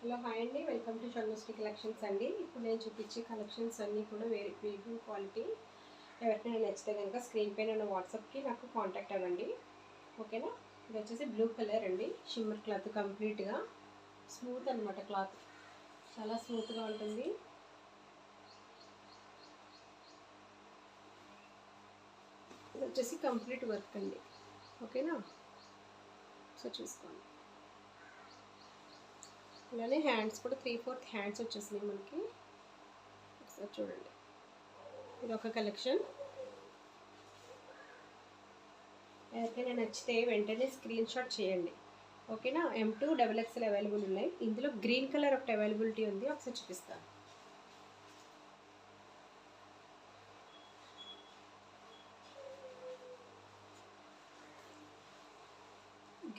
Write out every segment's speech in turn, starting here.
Hello hi అండి, welcome to షన్నుశ్రీ collections అండి. ఇప్పుడు నేను చూపించే కలెక్షన్స్ అన్నీ కూడా వేరే ప్రీమియం క్వాలిటీ. ఎవరికైనా నచ్చితే కనుక స్క్రీన్ పైన ఉన్న వాట్సాప్కి నాకు కాంటాక్ట్ అవ్వండి, ఓకేనా. ఇది వచ్చేసి బ్లూ కలర్ అండి, షిమ్మర్ క్లాత్, కంప్లీట్గా స్మూత్ అనమాట. క్లాత్ చాలా స్మూత్గా ఉంటుంది. ఇది వచ్చేసి కంప్లీట్ వర్క్ అండి, ఓకేనా. సో చూసుకోండి. ఇలానే హ్యాండ్స్ కూడా 3/4 హ్యాండ్స్ వచ్చేసినాయి మనకి. ఒకసారి చూడండి, ఇది ఒక కలెక్షన్. ఎవరికైనా నచ్చితే వెంటనే స్క్రీన్ షాట్ చేయండి, ఓకేనా. M2 XXL అవైలబుల్ ఉన్నాయి. ఇందులో గ్రీన్ కలర్ ఒకటి అవైలబిలిటీ ఉంది, ఒకసారి చూపిస్తాను.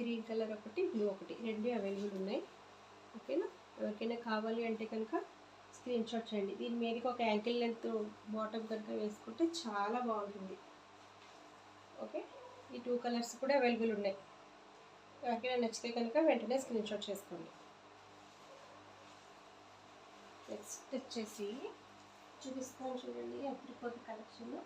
గ్రీన్ కలర్ ఒకటి, బ్లూ ఒకటి, రెండు అవైలబుల్ ఉన్నాయి, ఓకేనా. ఎవరికైనా కావాలి అంటే కనుక స్క్రీన్ షాట్ చేయండి. దీని మీదకి ఒక యాంకిల్ లెంత్ బాటమ్ కనుక వేసుకుంటే చాలా బాగుంటుంది, ఓకే. ఈ 2 కలర్స్ కూడా అవైలబుల్ ఉన్నాయి. ఎవరికైనా నచ్చితే కనుక వెంటనే స్క్రీన్ షాట్ చేసుకోండి. నెక్స్ట్ వచ్చేసి చూపిస్తాను చూడండి, అప్రికోట్ కలెక్షన్.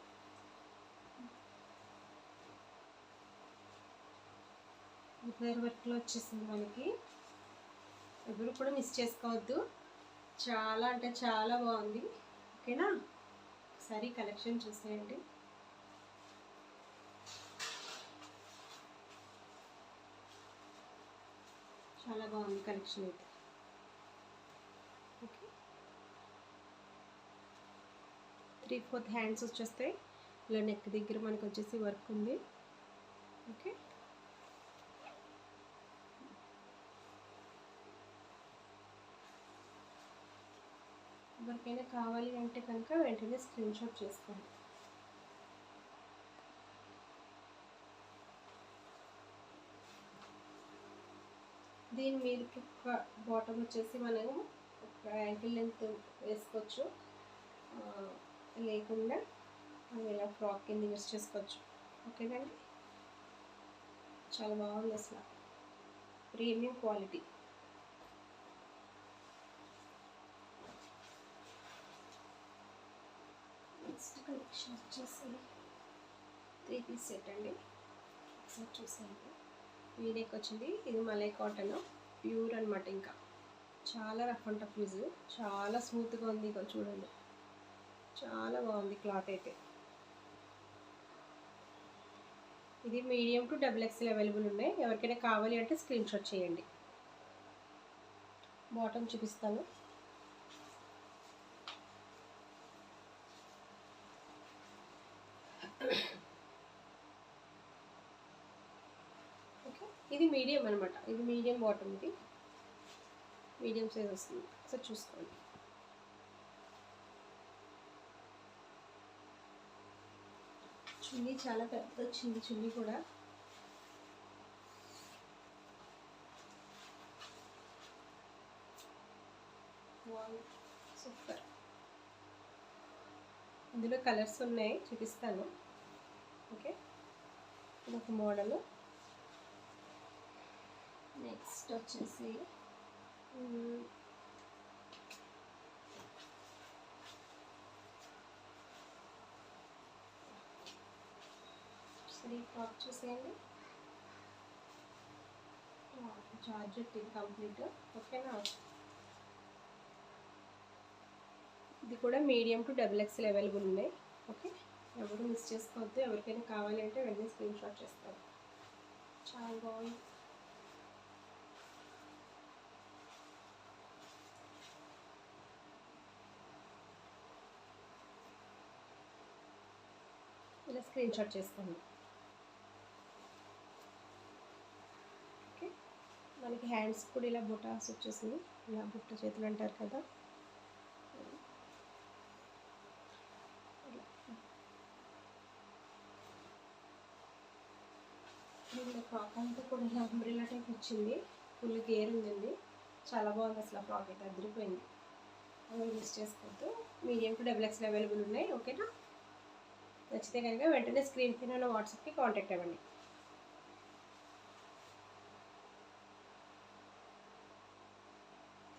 ఫ్లవర్ వర్క్లో వచ్చేసింది మనకి. ఎవరు కూడా మిస్ చేసుకోవద్దు, చాలా అంటే చాలా బాగుంది, ఓకేనా. ఒకసారి కలెక్షన్ చూసేయండి. చాలా బాగుంది కలెక్షన్ అయితే, ఓకే. 3/4 హ్యాండ్స్ వచ్చేస్తాయి. ఇలా నెక్ దగ్గర మనకు వచ్చేసి వర్క్ ఉంది, ఓకే. ఎవరికైనా కావాలి అంటే కనుక వెంటనే స్క్రీన్ షాట్ చేసుకోండి. దీని మీదకి ఒక బాటమ్ వచ్చేసి మనము ఒక యాంకిల్ లెంత్ వేసుకోవచ్చు, లేకుండా మనం ఇలా ఫ్రాక్ కింద యూస్ చేసుకోవచ్చు, ఓకేనండి. చాలా బాగుంది అసలు, ప్రీమియం క్వాలిటీ. నెక్స్ట్ కలెక్షన్ వచ్చేసి 3 పీస్ సెట్ అండి. ఒకసారి చూసేయండి. వీడియోకి వచ్చింది. ఇది మలై కాటన్ ప్యూర్ అనమాట. ఇంకా చాలా రఫ్ అండ్ టఫ్ యూజ్, చాలా స్మూత్గా ఉంది. ఇక చూడండి, చాలా బాగుంది క్లాత్ అయితే. ఇది మీడియం టు XXL అవైలబుల్ ఉన్నాయి. ఎవరికైనా కావాలి అంటే స్క్రీన్ షాట్ చేయండి. బాటమ్ చూపిస్తాను. ఓకే, ఇది మీడియం అనమాట. ఇది మీడియం బాటమ్, ఇది మీడియం సైజ్ వస్తుంది. ఒకసారి చూసుకోండి. చున్నీ చాలా పెద్ద వచ్చింది, చున్నీ కూడా. సూపర్. ఇందులో కలర్స్ ఉన్నాయి, చూపిస్తాను, ఓకే. ఇదొక మోడల్. నెక్స్ట్ వచ్చేసి ఫ్రాక్ చూసేయండి. జార్జెట్ ఇది కంప్లీట్, ఓకేనా. ఇది కూడా మీడియం టు XXL అవైలబుల్ ఉన్నాయి, ఓకే. ఎవరు మిస్ చేసుకోవద్దు. ఎవరికైనా కావాలి అంటే వెంటనే స్క్రీన్ షాట్ చేస్తారు. చాలా బాగుంది. ఇలా స్క్రీన్ షాట్ చేసుకోండి, ఓకే. మనకి హ్యాండ్స్ కూడా ఇలా బుటాస్ వచ్చేసింది. ఇలా బుట్ట చేతులు అంటారు కదా, ఇలా ఫ్రాక్ అంతా కూడా ఇలా అంబ్రిల్లా టైప్ వచ్చింది. ఫుల్ గేర్ ఉందండి, చాలా బాగుంది అసలు. ఫ్రాక్ అయితే అదిరిపోయింది. అవి మిస్ చేసుకోవద్దు. మీడియం టు XXL అవైలబుల్ ఉన్నాయి, ఓకేనా. నచ్చితే కనుక వెంటనే స్క్రీన్ పైన ఉన్న వాట్సాప్కి కాంటాక్ట్ అవ్వండి.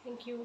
Thank you.